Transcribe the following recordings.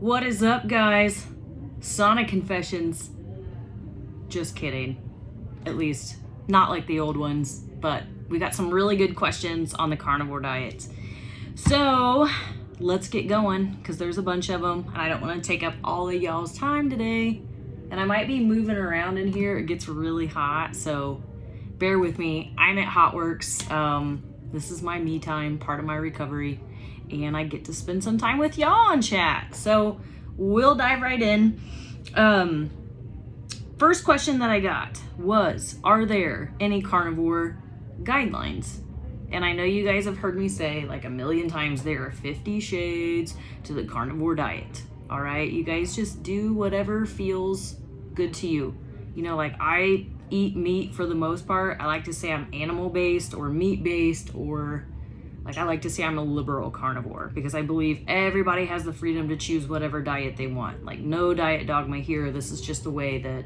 What is up, guys? Sauna confessions. Just kidding. At least not like the old ones, but we got some really good questions on the carnivore diet. So let's get going because there's a bunch of them and I don't want to take up all of y'all's time today. And I might be moving around in here. It gets really hot, so bear with me. I'm at HotWorks. This is my me time, part of my recovery, and I get to spend some time with y'all on chat. So we'll dive right in. First question that I got was, are there any carnivore guidelines? And I know you guys have heard me say like a million times, there are 50 shades to the carnivore diet. All right, you guys just do whatever feels good to you. You know, like I eat meat for the most part. I like to say I'm animal based or meat based, or like I like to say I'm a liberal carnivore because I believe everybody has the freedom to choose whatever diet they want. Like no diet dogma here. This is just the way that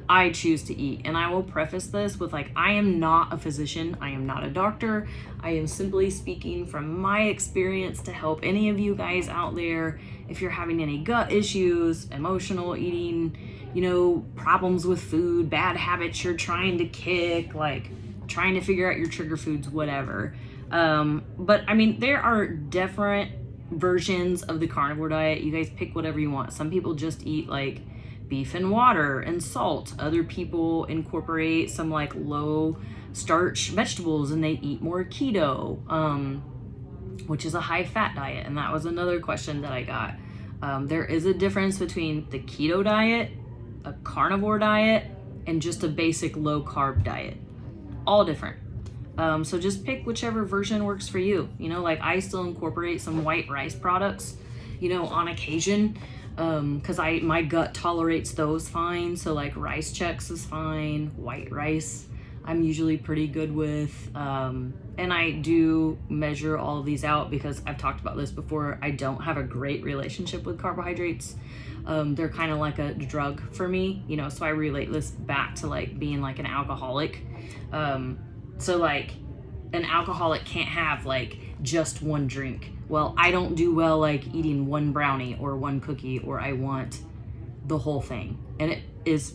I choose to eat. And I will preface this with like, I am not a physician. I am not a doctor. I am simply speaking from my experience to help any of you guys out there. If you're having any gut issues, emotional eating, you know, problems with food, bad habits you're trying to kick, like trying to figure out your trigger foods, whatever. But I mean, there are different versions of the carnivore diet. You guys pick whatever you want. Some people just eat like beef and water and salt. Other people incorporate some like low starch vegetables and they eat more keto, which is a high fat diet. And that was another question that I got. There is a difference between the keto diet, a carnivore diet, and just a basic low carb diet. All different. So just pick whichever version works for you. You know, like I still incorporate some white rice products, you know, on occasion, because my gut tolerates those fine. So like rice checks is fine. White rice I'm usually pretty good with. And I do measure all of these out because I've talked about this before. I don't have a great relationship with carbohydrates. They're kind of like a drug for me, you know, so I relate this back to like being like an alcoholic. So like an alcoholic can't have like just one drink. Well, I don't do well like eating one brownie or one cookie, or I want the whole thing. And it is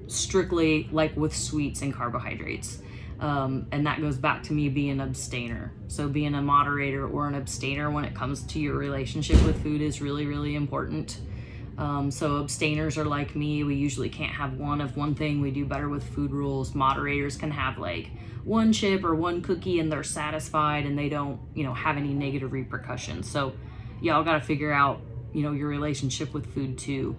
strictly like with sweets and carbohydrates. And that goes back to me being an abstainer. So being a moderator or an abstainer when it comes to your relationship with food is really, really important. So abstainers are like me. We usually can't have one of one thing. We do better with food rules. Moderators can have like one chip or one cookie and they're satisfied and they don't, you know, have any negative repercussions. So y'all got to figure out, you know, your relationship with food too.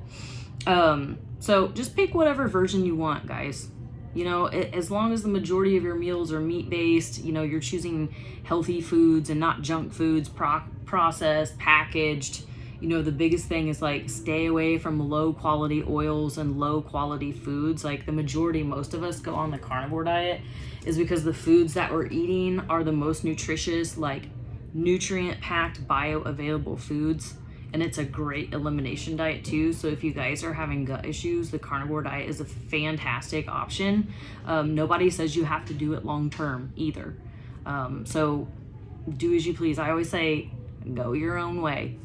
So just pick whatever version you want, guys. You know, as long as the majority of your meals are meat-based, you know, you're choosing healthy foods and not junk foods, processed, packaged. You know, the biggest thing is like stay away from low quality oils and low quality foods. Like the majority, most of us go on the carnivore diet is because the foods that we're eating are the most nutritious, like nutrient packed, bioavailable foods. And it's a great elimination diet too. So if you guys are having gut issues, the carnivore diet is a fantastic option. Nobody says you have to do it long term either. So do as you please. I always say, go your own way.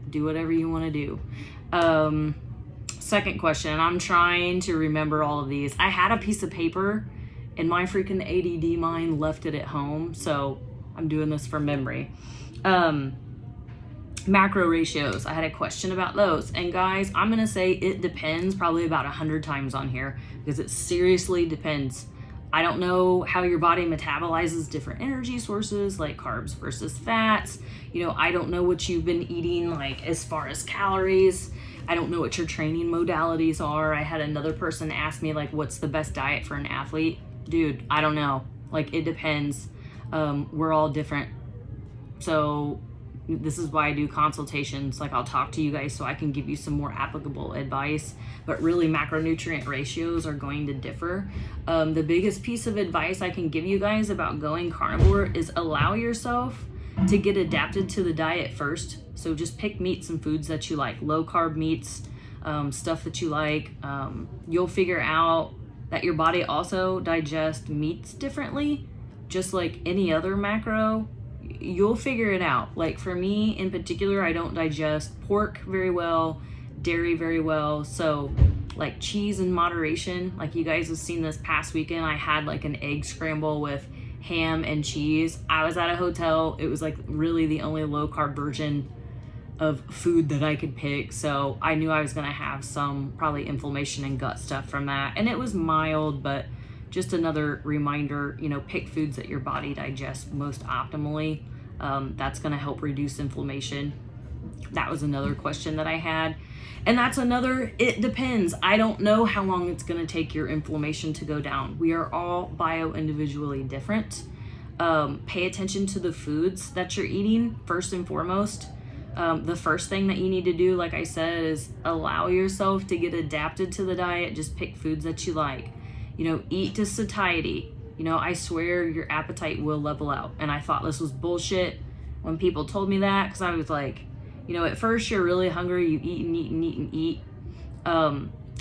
Do whatever you want to do. Second question, I'm trying to remember all of these. I had a piece of paper and my freaking ADD mind left it at home. So I'm doing this from memory. Macro ratios. I had a question about those. And guys, I'm going to say it depends probably about 100 times on here because it seriously depends. I don't know how your body metabolizes different energy sources like carbs versus fats. You know, I don't know what you've been eating like as far as calories. I don't know what your training modalities are. I had another person ask me like, what's the best diet for an athlete? Dude, I don't know. Like it depends. We're all different. So this is why I do consultations. Like I'll talk to you guys so I can give you some more applicable advice, but really macronutrient ratios are going to differ. The biggest piece of advice I can give you guys about going carnivore is allow yourself to get adapted to the diet first. So just pick meats and foods that you like, low carb meats, stuff that you like. You'll figure out that your body also digests meats differently, just like any other macro. you'll figure it out. Like for me in particular, I don't digest pork very well, dairy very well. So like cheese in moderation, like you guys have seen this past weekend, I had like an egg scramble with ham and cheese. I was at a hotel. It was like really the only low carb version of food that I could pick. So I knew I was going to have some probably inflammation and gut stuff from that. And it was mild, but just another reminder, you know, pick foods that your body digests most optimally. That's going to help reduce inflammation. That was another question that I had. And that's another, it depends. I don't know how long it's going to take your inflammation to go down. We are all bio-individually different. Pay attention to the foods that you're eating first and foremost. The first thing that you need to do, like I said, is allow yourself to get adapted to the diet. Just pick foods that you like. You know, eat to satiety. You know, I swear your appetite will level out. And I thought this was bullshit when people told me that, because I was like, you know, at first you're really hungry, you eat and eat and eat and eat.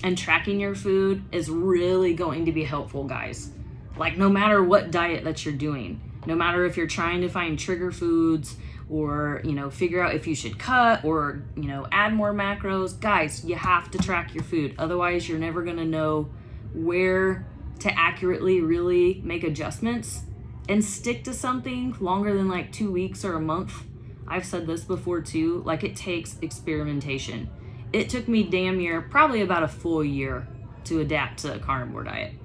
And tracking your food is really going to be helpful, guys. Like no matter what diet that you're doing, no matter if you're trying to find trigger foods or, you know, figure out if you should cut or, you know, add more macros, guys, you have to track your food. Otherwise, you're never going to know where to accurately really make adjustments and stick to something longer than like 2 weeks or a month. I've said this before too, like it takes experimentation. It took me damn near probably about a full year to adapt to a carnivore diet.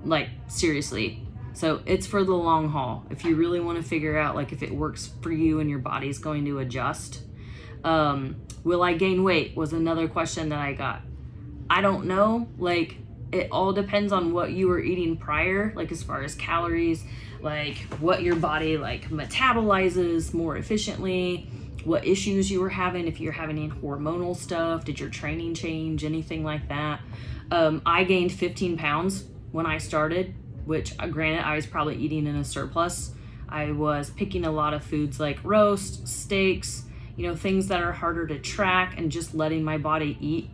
Like seriously. So it's for the long haul. If you really want to figure out like if it works for you and your body's going to adjust. Will I gain weight was another question that I got. I don't know. Like it all depends on what you were eating prior, like as far as calories, like what your body like metabolizes more efficiently, what issues you were having, if you're having any hormonal stuff, did your training change, anything like that. I gained 15 pounds when I started, which granted I was probably eating in a surplus. I was picking a lot of foods like roast, steaks, you know, things that are harder to track, and just letting my body eat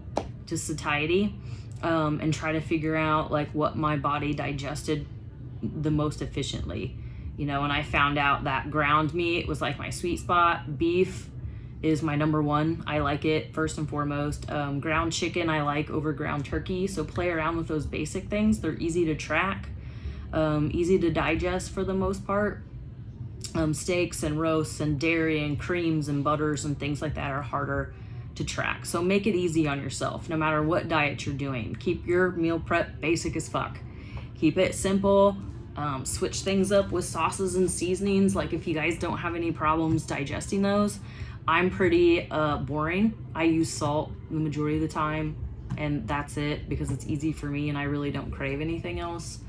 to satiety, and try to figure out like what my body digested the most efficiently, you know. And I found out that ground meat was like my sweet spot. Beef is my number one. I like it first and foremost. Ground chicken I like over ground turkey. So play around with those basic things. They're easy to track, easy to digest for the most part. Steaks and roasts and dairy and creams and butters and things like that are harder to track. So make it easy on yourself no matter what diet you're doing. Keep your meal prep basic as fuck. Keep it simple. Switch things up with sauces and seasonings. Like if you guys don't have any problems digesting those, I'm pretty boring. I use salt the majority of the time, and that's it because it's easy for me and I really don't crave anything else.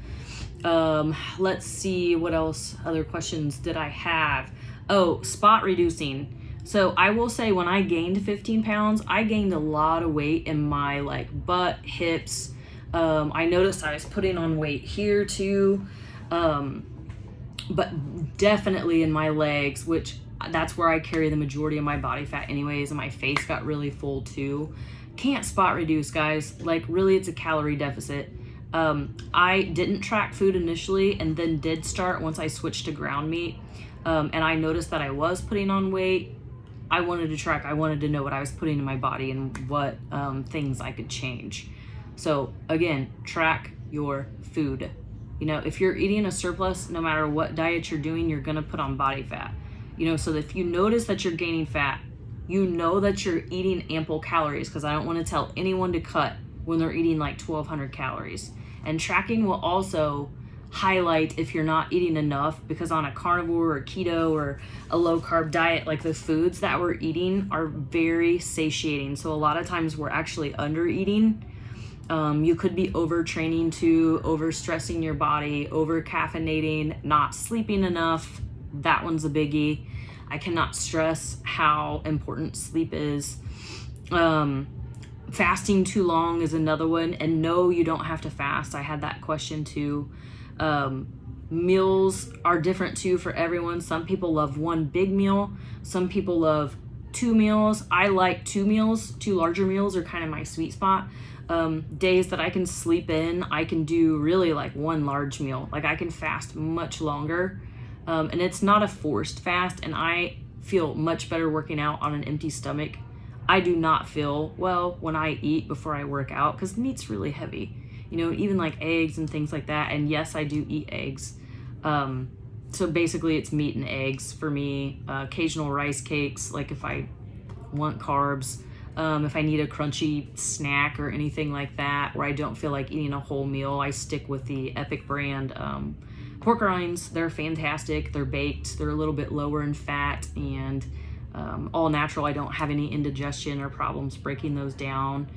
Let's see what else, other questions did I have? Oh, spot reducing. So I will say when I gained 15 pounds, I gained a lot of weight in my like butt, hips. I noticed I was putting on weight here too. But definitely in my legs, which that's where I carry the majority of my body fat anyways, and my face got really full too. Can't spot reduce, guys. Like really it's a calorie deficit. I didn't track food initially and then did start once I switched to ground meat. And I noticed that I was putting on weight. I wanted to track, I wanted to know what I was putting in my body and what things I could change. So again, track your food. You know, if you're eating a surplus, no matter what diet you're doing, you're gonna put on body fat. You know, so if you notice that you're gaining fat, you know that you're eating ample calories, because I don't want to tell anyone to cut when they're eating like 1,200 calories. And tracking will also highlight if you're not eating enough, because on a carnivore or keto or a low carb diet, like the foods that we're eating are very satiating. So a lot of times we're actually under eating. You could be overtraining too, overstressing your body, over caffeinating, not sleeping enough. That one's a biggie. I cannot stress how important sleep is. Fasting too long is another one. And no, you don't have to fast. I had that question too. Meals are different too for everyone. Some people love one big meal. Some people love 2 meals. I like 2 meals. 2 larger meals are kind of my sweet spot. Days that I can sleep in, I can do really like 1 large meal. Like I can fast much longer. And it's not a forced fast, and I feel much better working out on an empty stomach. I do not feel well when I eat before I work out because meat's really heavy, you know, even like eggs and things like that. And yes, I do eat eggs. So basically it's meat and eggs for me, occasional rice cakes, like if I want carbs, if I need a crunchy snack or anything like that, where I don't feel like eating a whole meal, I stick with the Epic brand pork rinds. They're fantastic. They're baked. They're a little bit lower in fat and all natural. I don't have any indigestion or problems breaking those down.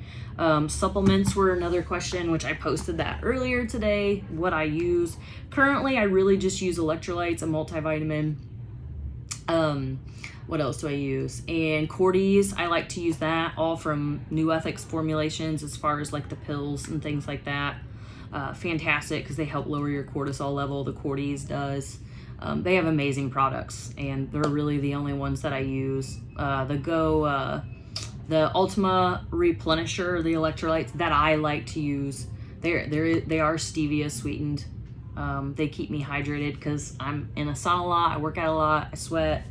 Supplements were another question, which I posted that earlier today, what I use. Currently, I really just use electrolytes, a multivitamin. What else do I use? And Cordy's, I like to use that, all from NuEthix Formulations, as far as like the pills and things like that. Fantastic because they help lower your cortisol level. The Cordy's does. They have amazing products, and they're really the only ones that I use. The Ultima Replenisher, the electrolytes that I like to use, they are stevia sweetened. They keep me hydrated because I'm in a sauna a lot, I work out a lot, I sweat.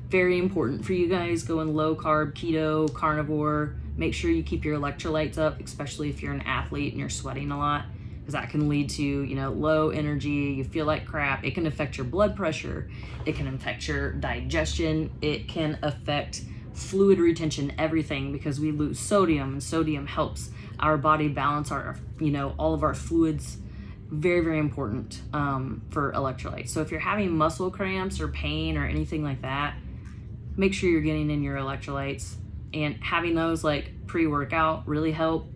Very important for you guys going low carb, keto, carnivore. Make sure you keep your electrolytes up, especially if you're an athlete and you're sweating a lot, because that can lead to, you know, low energy, you feel like crap. It can affect your blood pressure. It can affect your digestion. It can affect fluid retention, everything, because we lose sodium, and sodium helps our body balance our, you know, all of our fluids. Very, very important for electrolytes. So if you're having muscle cramps or pain or anything like that, make sure you're getting in your electrolytes, and having those like pre-workout really help.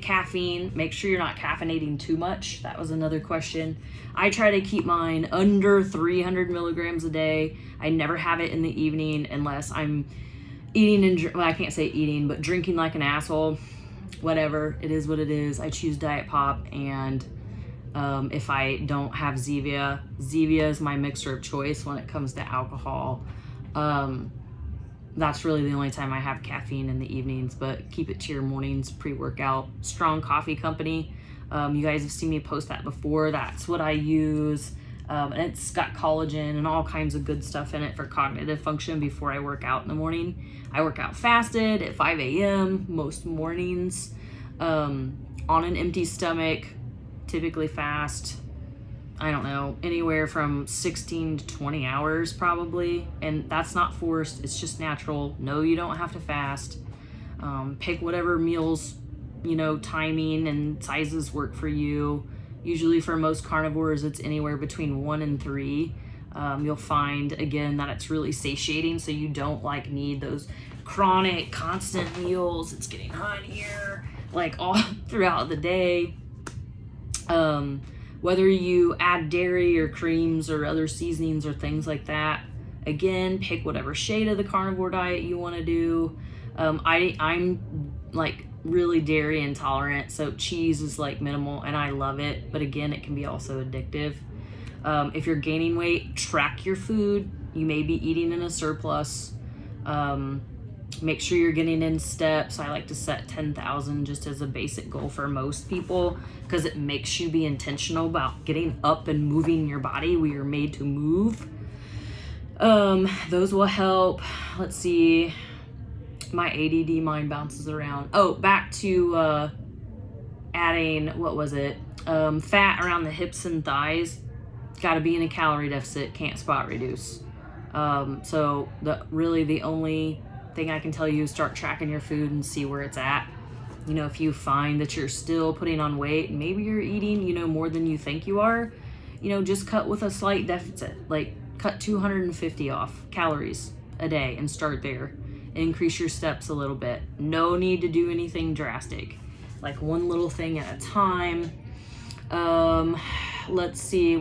Caffeine, make sure you're not caffeinating too much. That was another question. I try to keep mine under 300 milligrams a day. I never have it in the evening unless I'm eating and, well, I can't say eating, but drinking like an asshole. Whatever, it is what it is. I choose Diet Pop, and if I don't have Zevia is my mixer of choice when it comes to alcohol. That's really the only time I have caffeine in the evenings, but keep it to your mornings pre-workout. Strong Coffee Company. You guys have seen me post that before. That's what I use. And it's got collagen and all kinds of good stuff in it for cognitive function before I work out in the morning. I work out fasted at 5 a.m. most mornings, on an empty stomach, typically fast. I don't know, anywhere from 16 to 20 hours probably. And that's not forced, it's just natural. No, you don't have to fast. Pick whatever meals, you know, timing and sizes work for you. Usually for most carnivores, it's anywhere between 1 and 3. You'll find, again, that it's really satiating, so you don't like need those chronic, constant meals. It's getting hot here, like all throughout the day. Whether you add dairy or creams or other seasonings or things like that, again, pick whatever shade of the carnivore diet you want to do. I'm like really dairy intolerant, so cheese is like minimal, and I love it, but again, it can be also addictive. If you're gaining weight, track your food. You may be eating in a surplus. Make sure you're getting in steps. I like to set 10,000 just as a basic goal for most people, because it makes you be intentional about getting up and moving your body. We are made to move. Those will help. Let's see. My ADD mind bounces around. Oh, back to adding, what was it? Fat around the hips and thighs. Got to be in a calorie deficit. Can't spot reduce. So the only thing I can tell you is start tracking your food and see where it's at. You know, if you find that you're still putting on weight, maybe you're eating, you know, more than you think you are, you know, just cut with a slight deficit. Like cut 250 off calories a day and start there. Increase your steps a little bit. No need to do anything drastic. Like one little thing at a time. Let's see,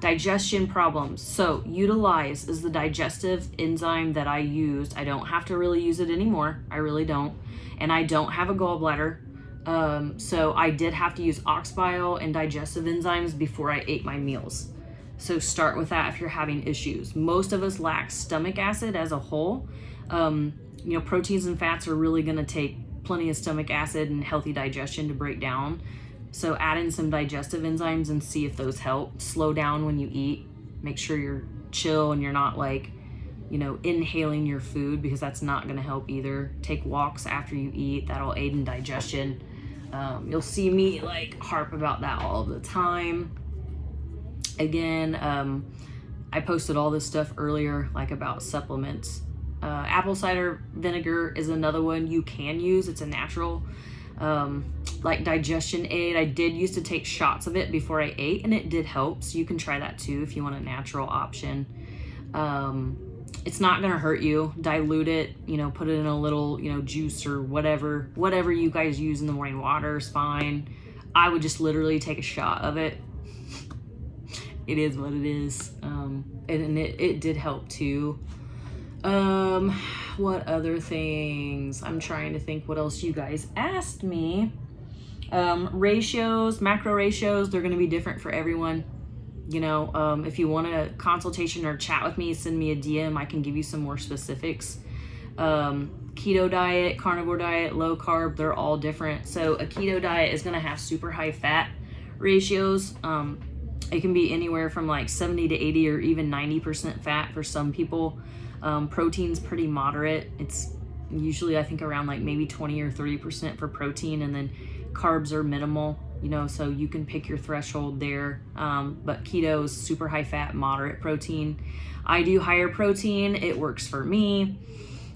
digestion problems. So Utilize is the digestive enzyme that I used. I don't have to really use it anymore. I really don't. And I don't have a gallbladder. So I did have to use ox bile and digestive enzymes before I ate my meals. So start with that if you're having issues. Most of us lack stomach acid as a whole. You know, proteins and fats are really going to take plenty of stomach acid and healthy digestion to break down. So add in some digestive enzymes and see if those help. Slow down when you eat. Make sure you're chill and you're not like, you know, inhaling your food, because that's not going to help either. Take walks after you eat. That'll aid in digestion. You'll see me like harp about that all the time. Again, I posted all this stuff earlier, like about supplements. Apple cider vinegar is another one you can use. It's a natural like digestion aid. I did used to take shots of it before I ate, and it did help. So you can try that too if you want a natural option. It's not gonna hurt you. Dilute it, you know, put it in a little, you know, juice or whatever you guys use in the morning. Water is fine. I would just literally take a shot of it. It is what it is. And it did help too. What other things? I'm trying to think what else you guys asked me. Ratios, macro ratios, they're gonna be different for everyone. You know, if you want a consultation or chat with me, send me a DM. I can give you some more specifics. Keto diet, carnivore diet, low carb, they're all different. So a keto diet is gonna have super high fat ratios. It can be anywhere from like 70 to 80 or even 90% fat for some people. Protein's pretty moderate. It's usually, I think, around like maybe 20 or 30% for protein, and then carbs are minimal, you know, so you can pick your threshold there. But keto is super high fat, moderate protein. I do higher protein. It works for me.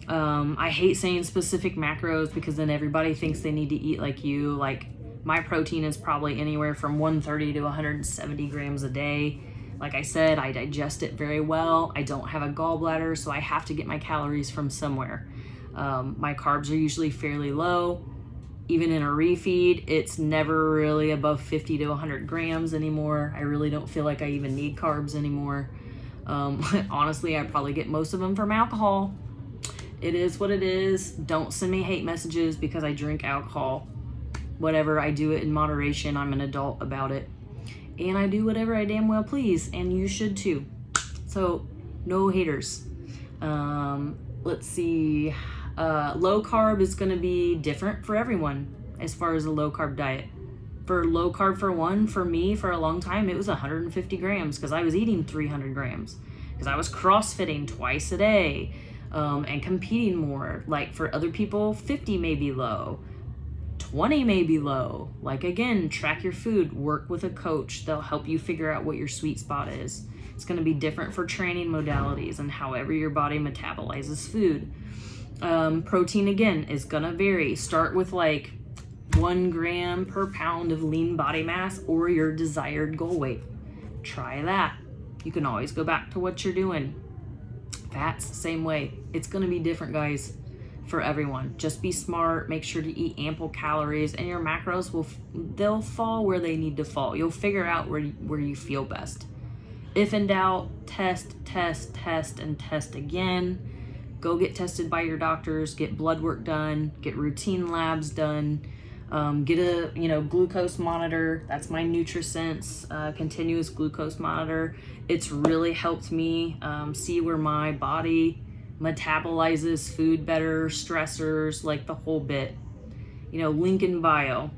I hate saying specific macros because then everybody thinks they need to eat like you. Like, my protein is probably anywhere from 130 to 170 grams a day. Like I said, I digest it very well. I don't have a gallbladder, so I have to get my calories from somewhere. My carbs are usually fairly low. Even in a refeed, it's never really above 50 to 100 grams anymore. I really don't feel like I even need carbs anymore. Honestly, I probably get most of them from alcohol. It is what it is. Don't send me hate messages because I drink alcohol. Whatever, I do it in moderation. I'm an adult about it. And I do whatever I damn well please, and you should too. So, no haters. Let's see. Low carb is going to be different for everyone as far as a low carb diet. For low carb, for me, for a long time, it was 150 grams because I was eating 300 grams because I was CrossFitting twice a day and competing more. Like, for other people, 50 may be low. 20 may be low. Like, again, track your food, work with a coach. They'll help you figure out what your sweet spot is. It's going to be different for training modalities and however your body metabolizes food. Protein, again, is going to vary. Start with like 1 gram per pound of lean body mass or your desired goal weight. Try that. You can always go back to what you're doing. Fats, same way. It's going to be different, guys, for everyone. Just be smart, make sure to eat ample calories, and your macros they'll fall where they need to fall. You'll figure out where you feel best. If in doubt, test, and test again. Go get tested by your doctors, get blood work done, get routine labs done, get a glucose monitor. That's my NutriSense continuous glucose monitor. It's really helped me see where my body metabolizes food better, stressors, like the whole bit. Link in bio.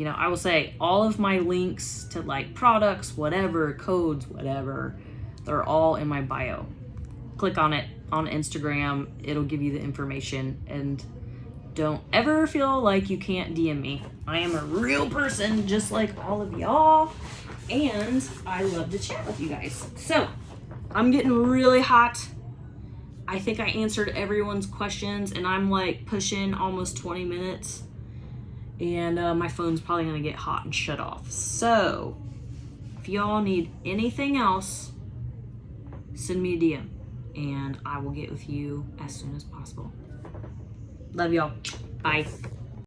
I will say all of my links to like products, whatever, codes, whatever, they're all in my bio. Click on it on Instagram. It'll give you the information, and don't ever feel like you can't DM me. I am a real person just like all of y'all, and I love to chat with you guys. So I'm getting really hot. I think I answered everyone's questions, and I'm like pushing almost 20 minutes, and my phone's probably gonna get hot and shut off. So if y'all need anything else, send me a DM and I will get with you as soon as possible. Love y'all. Bye.